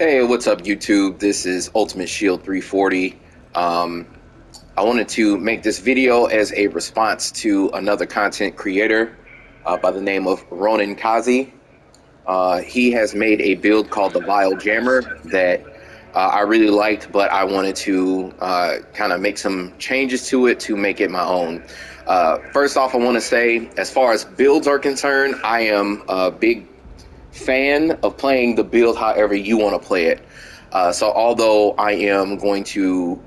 Hey, what's up, YouTube? This is Ultimate Shield 340. Um, I wanted to make this video as a response to another content creator by the name of Ronin Kazi. He has made a build called the Vile Jammer that I really liked, but I wanted to kind of make some changes to it to make it my own. First off, I want to say, as far as builds are concerned, I am a big fan of playing the build however you want to play it. So although I am going to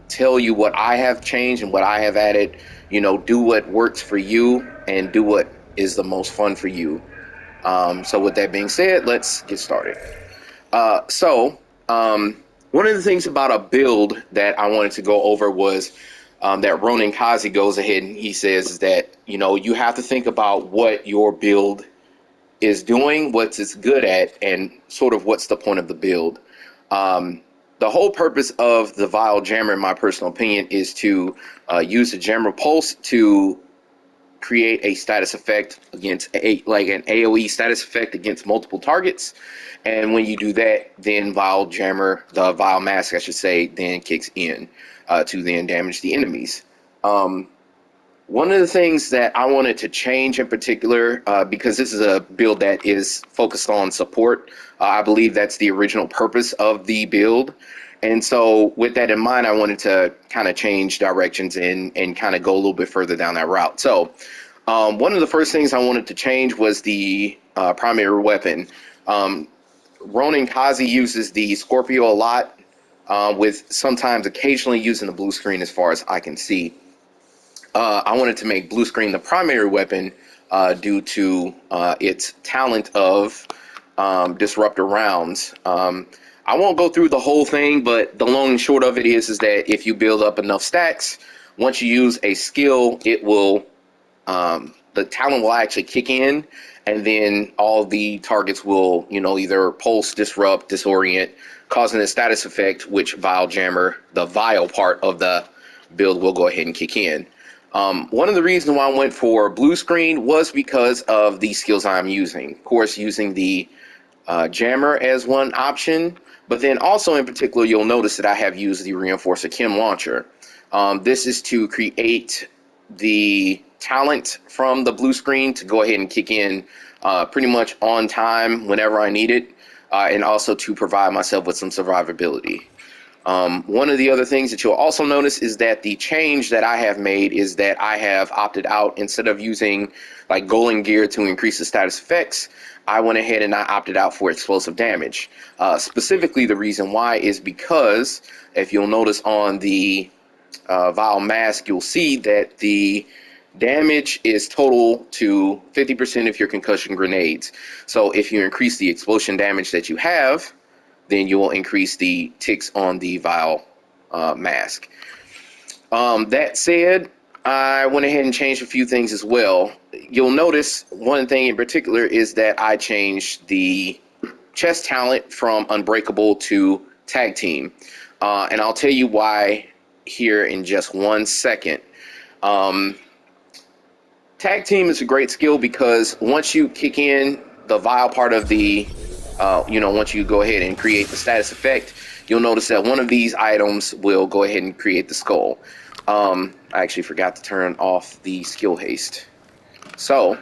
tell you what I have changed and what I have added, do what works for you and do what is the most fun for you. So with that being said, let's get started. One of the things about a build that I wanted to go over was that Ronin Kazi goes ahead and he says that, you have to think about what your build is doing, what it's good at, and sort of what's the point of the build. The whole purpose of the Vile Jammer, in my personal opinion, is to use the Jammer Pulse to create a status effect against an AoE status effect against multiple targets. And when you do that, then Vile Jammer, the Vile Mask, I should say, then kicks in to then damage the enemies. One of the things that I wanted to change in particular, because this is a build that is focused on support, I believe that's the original purpose of the build. And so with that in mind, I wanted to kind of change directions and kind of go a little bit further down that route. So one of the first things I wanted to change was the primary weapon. Ronin Kazi uses the Scorpio a lot, with sometimes occasionally using the blue screen as far as I can see. I wanted to make blue screen the primary weapon due to its talent of disruptor rounds. I won't go through the whole thing, but the long and short of it is that if you build up enough stacks, once you use a skill, it will the talent will actually kick in, and then all the targets will either pulse, disrupt, disorient, causing a status effect, which Vile Jammer, the Vile part of the build, will go ahead and kick in. One of the reasons why I went for blue screen was because of the skills I'm using. Of course, using the Jammer as one option, but then also in particular, you'll notice that I have used the Reinforcer Chem Launcher. This is to create the talent from the blue screen to go ahead and kick in pretty much on time whenever I need it, and also to provide myself with some survivability. One of the other things that you'll also notice is that the change that I have made is that I have opted out, instead of using like Golem Gear to increase the status effects, I went ahead and I opted out for explosive damage. Specifically, the reason why is because if you'll notice on the Vile Mask, you'll see that the damage is total to 50% of your concussion grenades. So if you increase the explosion damage that you have, then you will increase the ticks on the Vile Mask. That said, I went ahead and changed a few things as well. You'll notice one thing in particular is that I changed the chest talent from Unbreakable to Tag Team. And I'll tell you why here in just 1 second. Tag Team is a great skill because once you kick in the Vile part of the once you go ahead and create the status effect, you'll notice that one of these items will go ahead and create the skull. I actually forgot to turn off the skill haste. So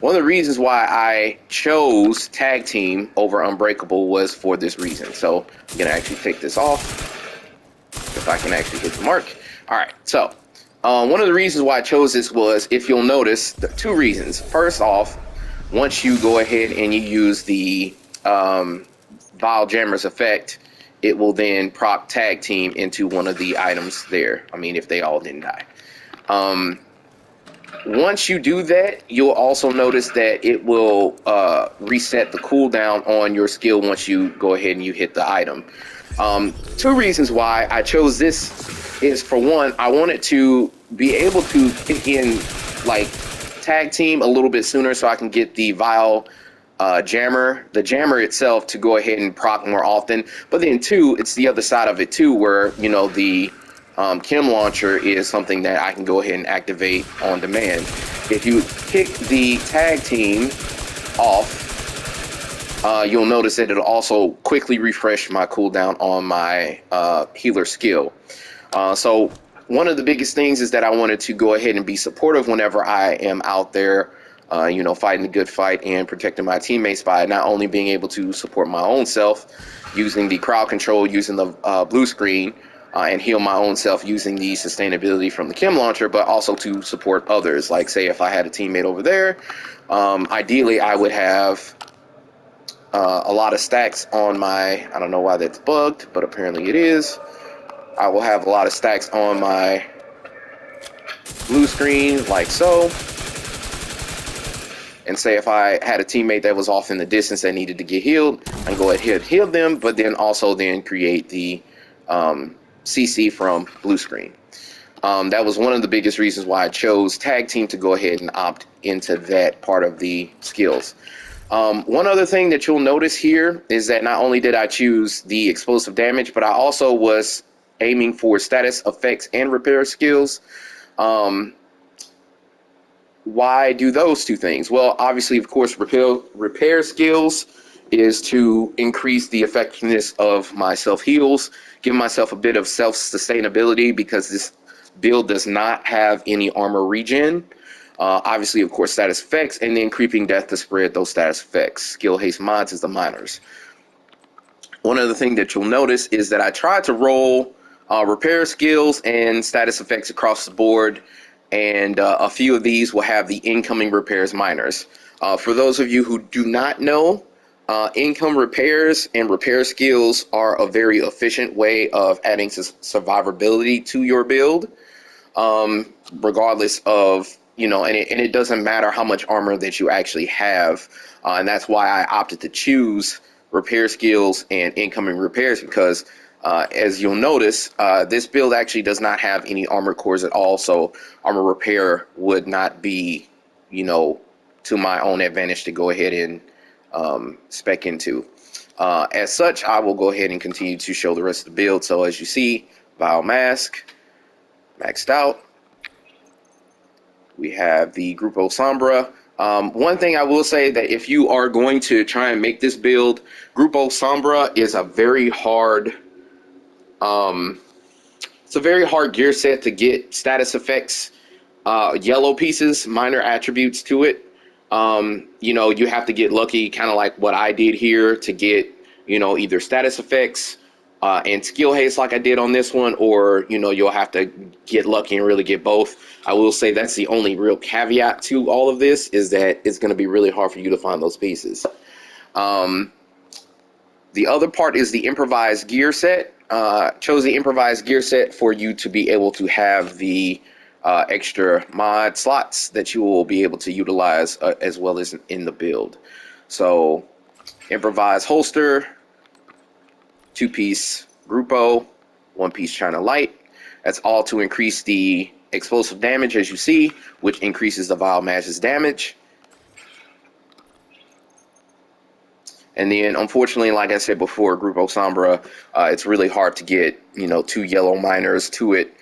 one of the reasons why I chose Tag Team over Unbreakable was for this reason. So I'm gonna actually take this off if I can actually hit the mark. All right, so one of the reasons why I chose this was, if you'll notice, the two reasons. First off, once you go ahead and you use the Vile Jammer's effect, it will then proc Tag Team into one of the items there. I mean, if they all didn't die. Once you do that, you'll also notice that it will reset the cooldown on your skill once you go ahead and you hit the item. Two reasons why I chose this is, for one, I wanted to be able to kick in like Tag Team a little bit sooner so I can get the Vile Jammer, the Jammer itself, to go ahead and proc more often. But then two, it's the other side of it too, where the Chem Launcher is something that I can go ahead and activate on demand. If you kick the Tag Team off, you'll notice that it'll also quickly refresh my cooldown on my healer skill. So one of the biggest things is that I wanted to go ahead and be supportive whenever I am out there, you know, fighting the good fight and protecting my teammates by not only being able to support my own self using the crowd control, using the blue screen, and heal my own self using the sustainability from the chem launcher, but also to support others. Like, say, if I had a teammate over there, ideally I would have a lot of stacks on my, I don't know why that's bugged, but apparently it is. I will have a lot of stacks on my blue screen like so. And say if I had a teammate that was off in the distance that needed to get healed, I can go ahead and heal them, but then also then create the CC from blue screen. That was one of the biggest reasons why I chose tag team to go ahead and opt into that part of the skills. One other thing that you'll notice here is that not only did I choose the explosive damage, but I also was aiming for status effects and repair skills. Why do those two things? Well, obviously, of course, repair skills is to increase the effectiveness of my self heals, give myself a bit of self sustainability because this build does not have any armor regen. Obviously, of course, status effects, and then creeping death to spread those status effects. Skill haste mods is the minors. One other thing that you'll notice is that I tried to roll repair skills and status effects across the board, and a few of these will have the incoming repairs minors. For those of you who do not know, income repairs and repair skills are a very efficient way of adding survivability to your build, regardless of, you know, and it doesn't matter how much armor that you actually have, and that's why I opted to choose repair skills and incoming repairs, because as you'll notice, this build actually does not have any armor cores at all, so armor repair would not be, you know, to my own advantage to go ahead and spec into. As such, I will go ahead and continue to show the rest of the build. So as you see, Vile Mask maxed out. We have the Grupo Sombra. One thing I will say, that if you are going to try and make this build, Grupo Sombra is a very hard it's a very hard gear set to get status effects, yellow pieces, minor attributes to it. You know, you have to get lucky, kind of like what I did here, to get, you know, either status effects and skill haste like I did on this one, or, you know, you'll have to get lucky and really get both. I will say that's the only real caveat to all of this, is that it's going to be really hard for you to find those pieces. The other part is the improvised gear set. Chose the improvised gear set for you to be able to have the extra mod slots that you will be able to utilize as well as in the build. So improvised holster, 2-piece Grupo, 1-piece China Light. That's all to increase the explosive damage, as you see, which increases the Vile Mash's damage. And then, unfortunately, like I said before, Grupo Sombra, it's really hard to get, you know, 2 yellow miners to it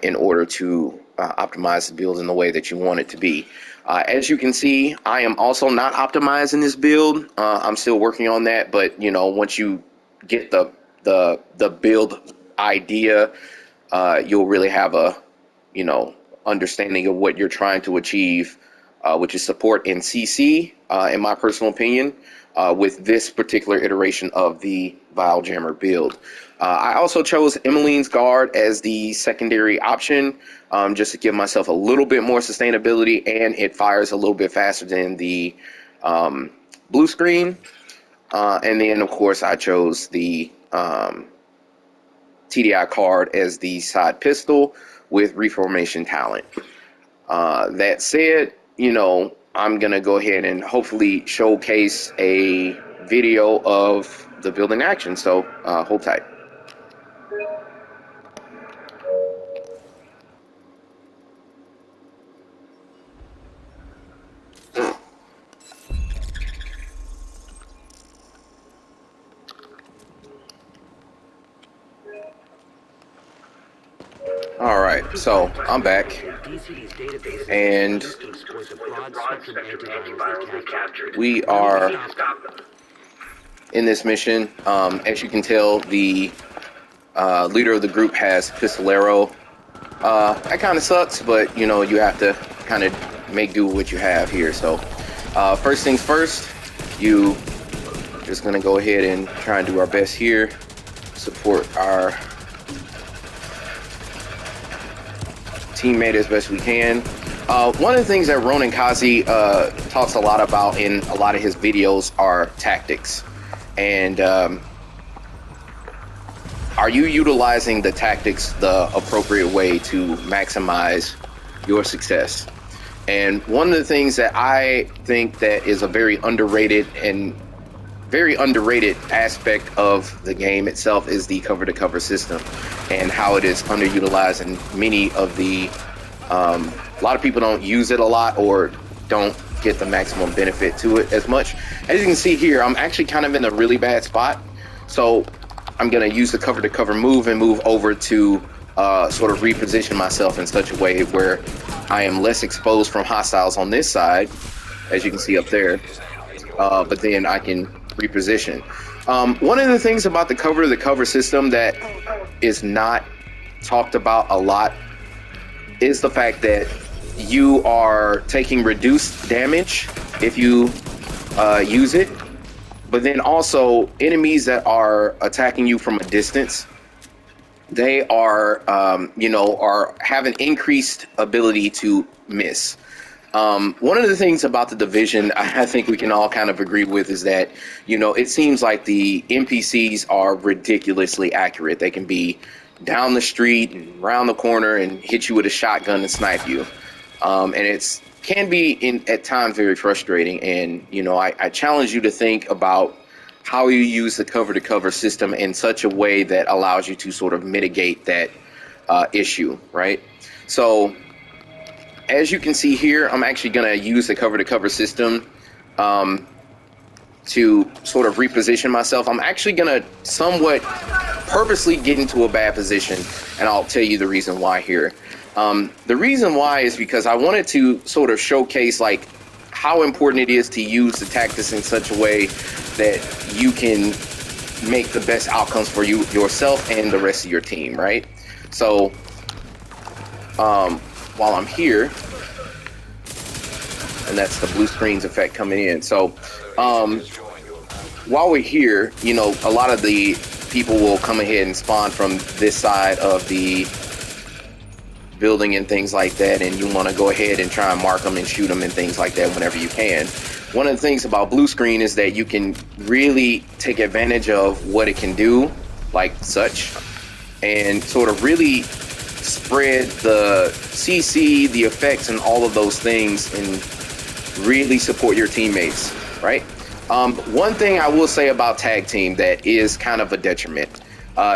in order to optimize the build in the way that you want it to be. As you can see, I am also not optimizing this build. I'm still working on that, but, you know, once you get the build idea, you'll really have a, you know, understanding of what you're trying to achieve, which is support in CC, in my personal opinion. With this particular iteration of the Vile Jammer build. I also chose Emmeline's Guard as the secondary option, just to give myself a little bit more sustainability, and it fires a little bit faster than the blue screen. And then, of course, I chose the TDI card as the side pistol with Reformation Talent. That said, you know, I'm going to go ahead and hopefully showcase a video of the build in action. So hold tight. All right, so I'm back, and we are in this mission. As you can tell, the leader of the group has Pistolero. That kind of sucks, but you know, you have to kind of make do with what you have here. So first things first, you just gonna go ahead and try and do our best here, support our teammate as best we can. One of the things that Ronin Kazi talks a lot about in a lot of his videos are tactics. And are you utilizing the tactics the appropriate way to maximize your success? And one of the things that I think that is a very underrated aspect of the game itself is the cover-to-cover system and how it is underutilized in many of the a lot of people don't use it a lot or don't get the maximum benefit to it as much. As you can see here, I'm actually kind of in a really bad spot, so I'm going to use the cover-to-cover move and move over to sort of reposition myself in such a way where I am less exposed from hostiles on this side, as you can see up there, but then I can reposition. One of the things about the cover-to-cover system that is not talked about a lot is the fact that you are taking reduced damage if you use it, but then also enemies that are attacking you from a distance, they are have an increased ability to miss. One of the things about the Division I think we can all kind of agree with is that, you know, it seems like the NPCs are ridiculously accurate. They can be down the street and around the corner and hit you with a shotgun and snipe you. And it's can be at times very frustrating. And, you know, I challenge you to think about how you use the cover-to-cover system in such a way that allows you to sort of mitigate that issue, right? So as you can see here, I'm actually going to use the cover-to-cover system to sort of reposition myself. I'm actually going to somewhat purposely get into a bad position, and I'll tell you the reason why here. The reason why is because I wanted to sort of showcase like how important it is to use the tactics in such a way that you can make the best outcomes for yourself and the rest of your team, right? So while I'm here, and that's the blue screens effect coming in. So while we're here, you know, a lot of the people will come ahead and spawn from this side of the building and things like that, and you want to go ahead and try and mark them and shoot them and things like that whenever you can. One of the things about blue screen is that you can really take advantage of what it can do, like such, and sort of really spread the CC, the effects, and all of those things, and really support your teammates, right? One thing I will say about tag team that is kind of a detriment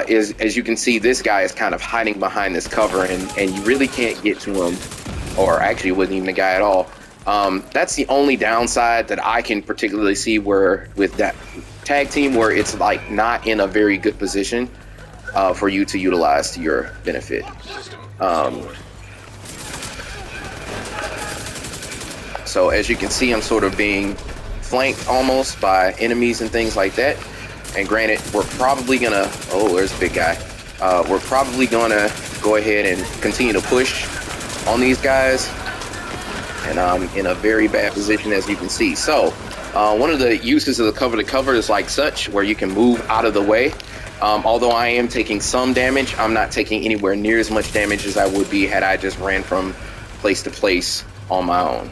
is, as you can see, this guy is kind of hiding behind this cover, and you really can't get to him, or actually it wasn't even a guy at all. That's the only downside that I can particularly see where with that tag team, where it's like not in a very good position for you to utilize to your benefit. So as you can see, I'm sort of being flanked almost by enemies and things like that. And granted, we're probably gonna, oh, there's a big guy. We're probably gonna go ahead and continue to push on these guys. And I'm in a very bad position, as you can see. So one of the uses of the cover-to-cover is like such, where you can move out of the way. Although I am taking some damage, I'm not taking anywhere near as much damage as I would be had I just ran from place to place on my own,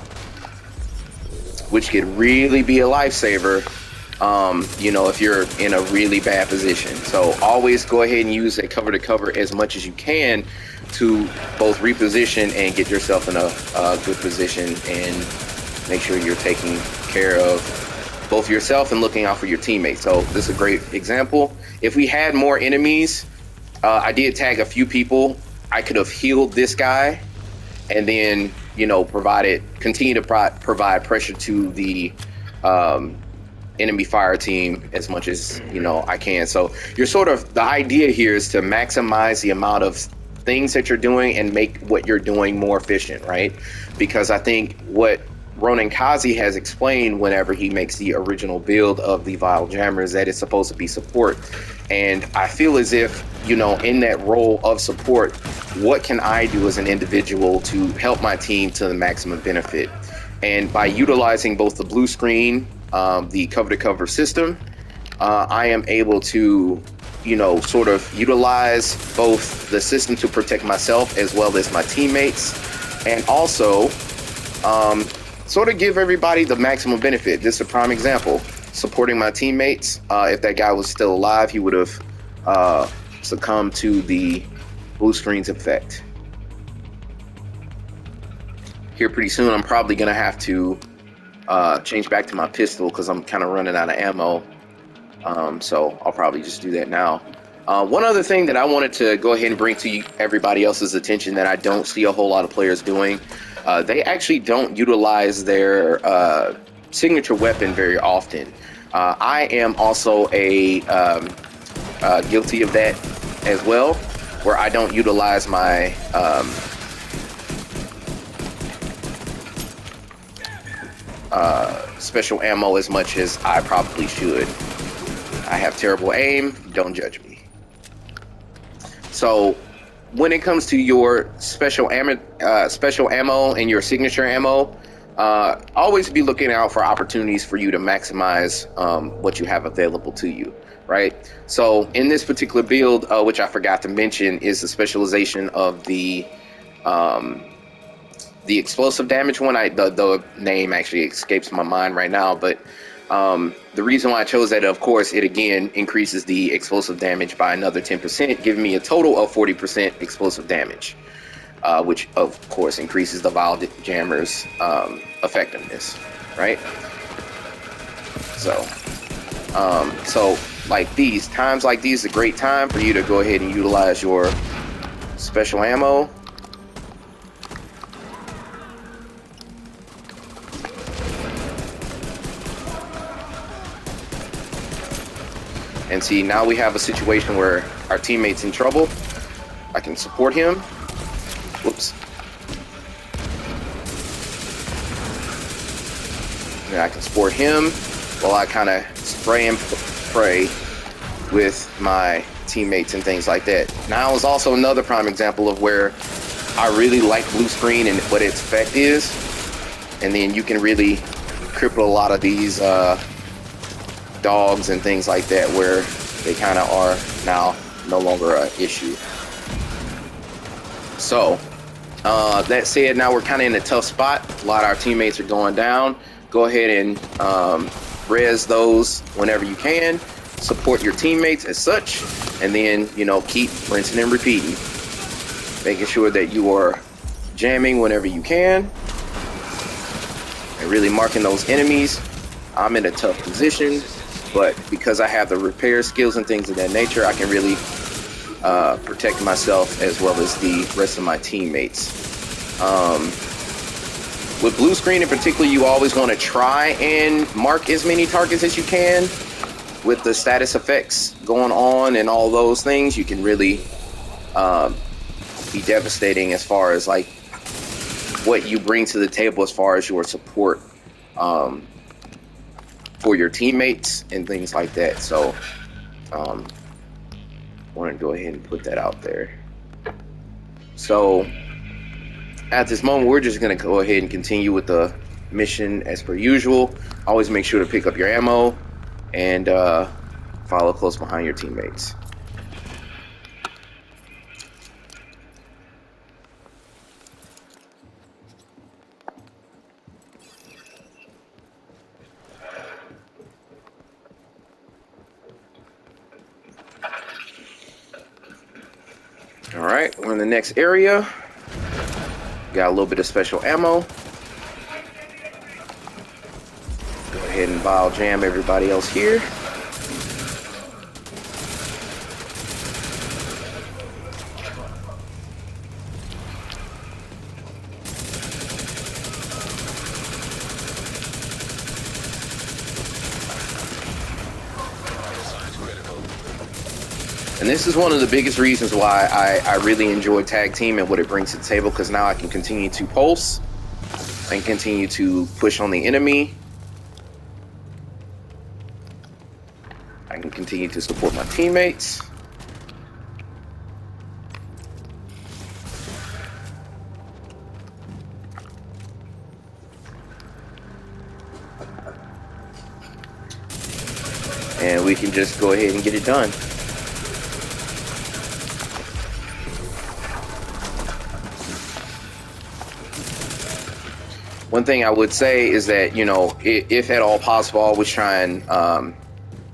which could really be a lifesaver, you know, if you're in a really bad position. So always go ahead and use that cover-to-cover as much as you can to both reposition and get yourself in a good position and make sure you're taking care of both yourself and looking out for your teammates. So this is a great example. If we had more enemies, I did tag a few people. I could have healed this guy and then, you know, continue to provide pressure to the enemy fire team as much as, you know, I can. So you're sort of, the idea here is to maximize the amount of things that you're doing and make what you're doing more efficient, right? Because I think what Ronin Kazi has explained whenever he makes the original build of the Vile Jammers that it's supposed to be support. And I feel as if, you know, in that role of support, what can I do as an individual to help my team to the maximum benefit? And by utilizing both the blue screen, the cover-to-cover system, I am able to, you know, sort of utilize both the system to protect myself as well as my teammates, and also sort of give everybody the maximum benefit. Just a prime example, supporting my teammates. If that guy was still alive, he would have succumbed to the blue screen's effect. Here pretty soon, I'm probably gonna have to change back to my pistol because I'm kind of running out of ammo. So I'll probably just do that now. One other thing that I wanted to go ahead and bring to everybody else's attention that I don't see a whole lot of players doing, they actually don't utilize their signature weapon very often. I am also guilty of that as well, where I don't utilize my special ammo as much as I probably should. I have terrible aim, don't judge me. So when it comes to your special ammo and your signature ammo, always be looking out for opportunities for you to maximize what you have available to you, right? So in this particular build, which I forgot to mention, is the specialization of the explosive damage one. The name actually escapes my mind right now, but the reason why I chose that, of course, it again increases the explosive damage by another 10%, giving me a total of 40% explosive damage, which of course increases the Vile Jammers effectiveness, right? So like times like these is a great time for you to go ahead and utilize your special ammo. And see, now we have a situation where our teammate's in trouble. I can support him. Whoops. And I can support him while I kind of spray and pray with my teammates and things like that. Now is also another prime example of where I really like blue screen and what its effect is. And then you can really cripple a lot of these dogs and things like that, where they kind of are now no longer an issue. So that said, now we're kind of in a tough spot. A lot of our teammates are going down. Go ahead and res those whenever you can. Support your teammates as such, and then, you know, keep rinsing and repeating, making sure that you are jamming whenever you can and really marking those enemies. I'm in a tough position, but because I have the repair skills and things of that nature, I can really protect myself as well as the rest of my teammates. With blue screen in particular, you always want to try and mark as many targets as you can. With the status effects going on and all those things, you can really be devastating as far as like what you bring to the table as far as your support for your teammates and things like that. So I want to go ahead and put that out there. So at this moment, we're just going to go ahead and continue with the mission as per usual. Always make sure to pick up your ammo and follow close behind your teammates. All right, we're in the next area. Got a little bit of special ammo. Go ahead and Vile Jam everybody else here. And this is one of the biggest reasons why I really enjoy tag team and what it brings to the table, because now I can continue to pulse and continue to push on the enemy. I can continue to support my teammates. And we can just go ahead and get it done. One thing I would say is that, you know, if at all possible, always try and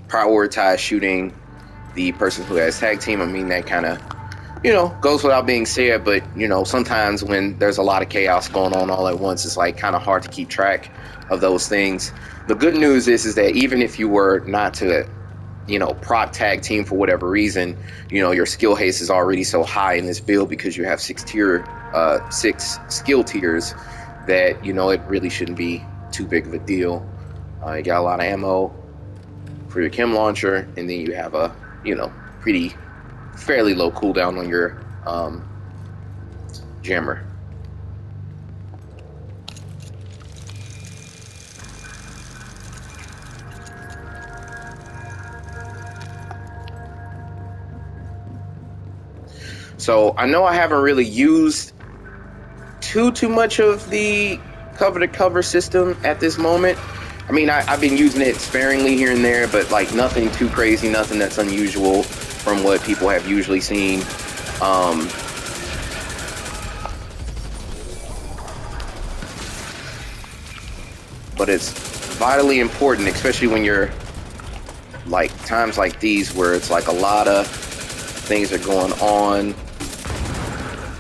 prioritize shooting the person who has tag team. I mean, that kind of, you know, goes without being said, but, you know, sometimes when there's a lot of chaos going on all at once, it's like kind of hard to keep track of those things. The good news is that even if you were not to, you know, proc tag team for whatever reason, you know, your skill haste is already so high in this build because you have six skill tiers that, you know, it really shouldn't be too big of a deal. You got a lot of ammo for your chem launcher, and then you have a, you know, fairly low cooldown on your jammer. So I know I haven't really used too much of the cover-to-cover system at this moment. I mean, I've been using it sparingly here and there, but like nothing too crazy, nothing that's unusual from what people have usually seen. But it's vitally important, especially when you're like times like these where it's like a lot of things are going on.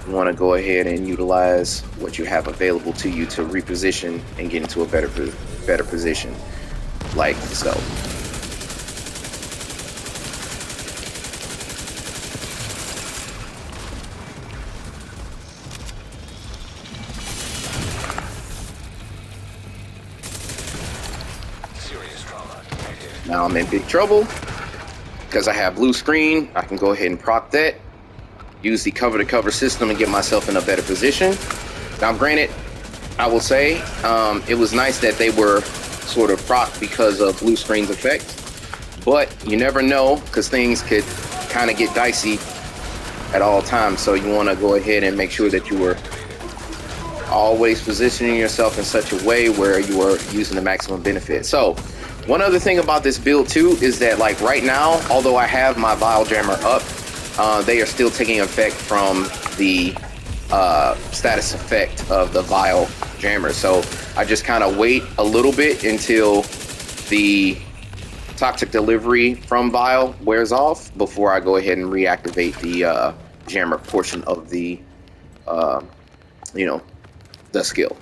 You want to go ahead and utilize what you have available to you to reposition and get into a better position, like so. Now I'm in big trouble because I have blue screen. I can go ahead and proc that, use the cover-to-cover system and get myself in a better position. Now, granted, I will say it was nice that they were sort of proc because of blue screen's effect, but you never know because things could kind of get dicey at all times. So you want to go ahead and make sure that you are always positioning yourself in such a way where you are using the maximum benefit. So one other thing about this build too is that, like, right now, although I have my Vile Jammer up, they are still taking effect from the status effect of the Vile Jammer. So I just kind of wait a little bit until the toxic delivery from Vile wears off before I go ahead and reactivate the Jammer portion of the, you know, the skill.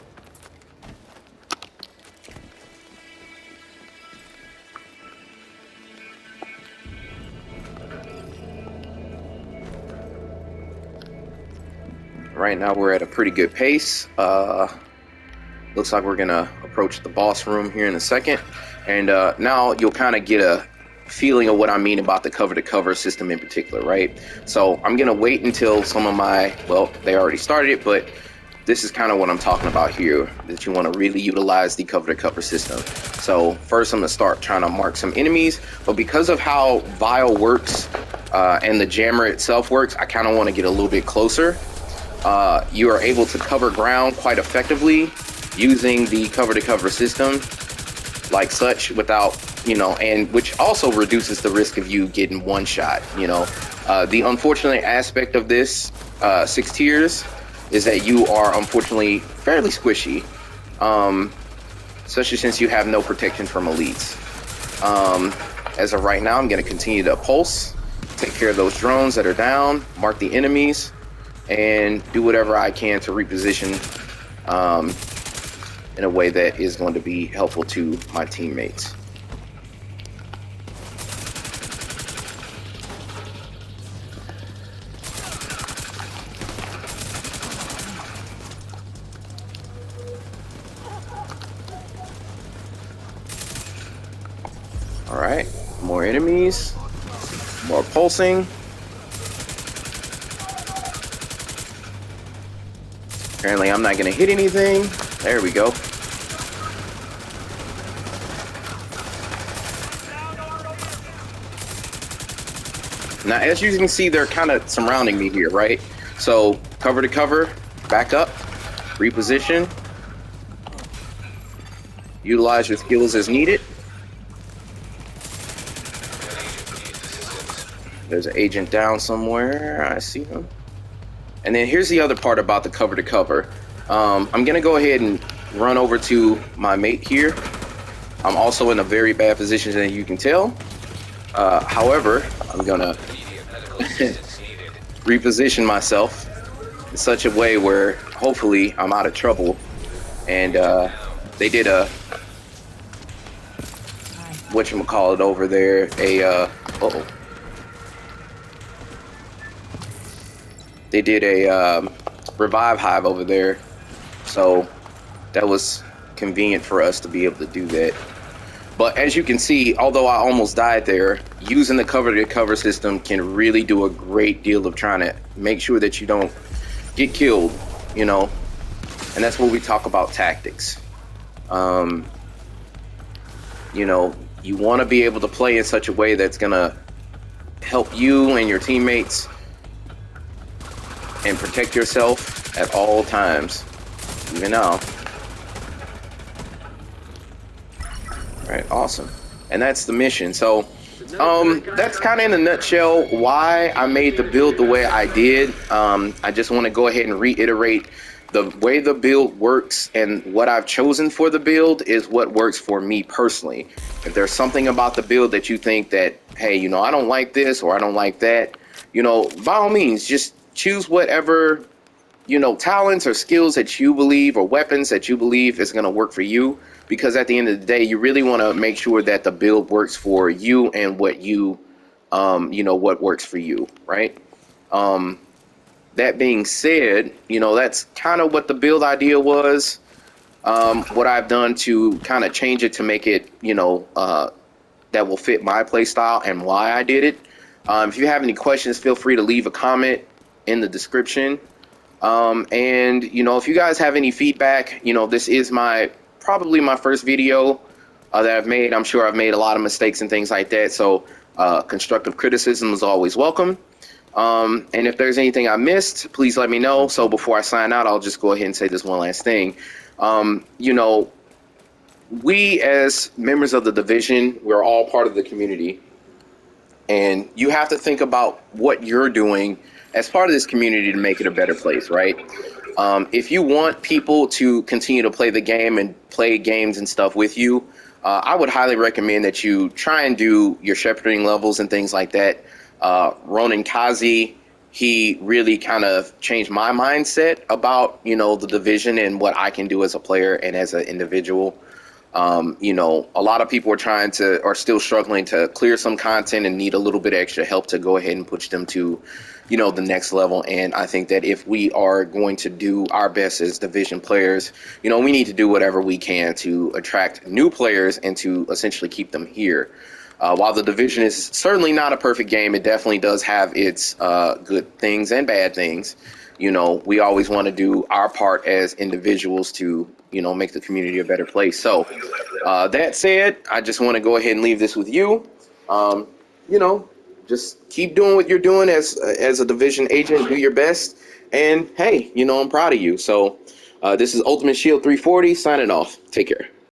Right now we're at a pretty good pace. Looks like we're gonna approach the boss room here in a second, and now you'll kind of get a feeling of what I mean about the cover-to-cover system in particular, right? So I'm gonna wait until some of my, well, they already started it, but this is kind of what I'm talking about here, that you want to really utilize the cover-to-cover system. So first I'm gonna start trying to mark some enemies, but because of how Vile works and the Jammer itself works, I kind of want to get a little bit closer. You are able to cover ground quite effectively using the cover-to-cover system like such without, you know, and which also reduces the risk of you getting one shot, you know. The unfortunate aspect of this 6 tiers is that you are unfortunately fairly squishy, especially since you have no protection from elites. As of right now, I'm going to continue to pulse, take care of those drones that are down, mark the enemies, and do whatever I can to reposition in a way that is going to be helpful to my teammates. All right, more enemies, more pulsing. Apparently I'm not gonna hit anything. There we go. Now, as you can see, they're kind of surrounding me here, right? So, cover to cover, back up, reposition, utilize your skills as needed. There's an agent down somewhere. I see him. And then here's the other part about the cover to cover. I'm going to go ahead and run over to my mate here. I'm also in a very bad position, as you can tell. However, I'm going to reposition myself in such a way where hopefully I'm out of trouble. And they did a whatchamacallit over there, they did a revive hive over there, so that was convenient for us to be able to do that. But as you can see, although I almost died there, using the cover to cover system can really do a great deal of trying to make sure that you don't get killed, you know. And that's what we talk about tactics. You know, you want to be able to play in such a way that's gonna help you and your teammates and protect yourself at all times, even now. Right, awesome. And that's the mission. So that's kind of in a nutshell why I made the build the way I did. I just want to go ahead and reiterate the way the build works, and what I've chosen for the build is what works for me personally. If there's something about the build that you think that, hey, you know, I don't like this or I don't like that, you know, by all means, just choose whatever, you know, talents or skills that you believe or weapons that you believe is going to work for you. Because at the end of the day, you really want to make sure that the build works for you and what you, you know, what works for you, right? That being said, you know, that's kind of what the build idea was. What I've done to kind of change it to make it, you know, that will fit my play style and why I did it. If you have any questions, feel free to leave a comment in the description. And, you know, if you guys have any feedback, you know, this is probably my first video that I've made. I'm sure I've made a lot of mistakes and things like that. So constructive criticism is always welcome. And if there's anything I missed, please let me know. So before I sign out, I'll just go ahead and say this one last thing. You know, we as members of the division, we're all part of the community. And you have to think about what you're doing as part of this community to make it a better place, right? If you want people to continue to play the game and play games and stuff with you, I would highly recommend that you try and do your shepherding levels and things like that. Ronin Kazi, he really kind of changed my mindset about, you know, the division and what I can do as a player and as an individual. You know, a lot of people are still struggling to clear some content and need a little bit of extra help to go ahead and push them to, you know, the next level. And I think that if we are going to do our best as division players, you know, we need to do whatever we can to attract new players and to essentially keep them here. While the division is certainly not a perfect game, it definitely does have its good things and bad things. You know, we always want to do our part as individuals to, you know, make the community a better place. So that said, I just want to go ahead and leave this with you. You know, just keep doing what you're doing as a division agent. Do your best. And hey, you know, I'm proud of you. So this is Ultimate Shield 340 signing off. Take care.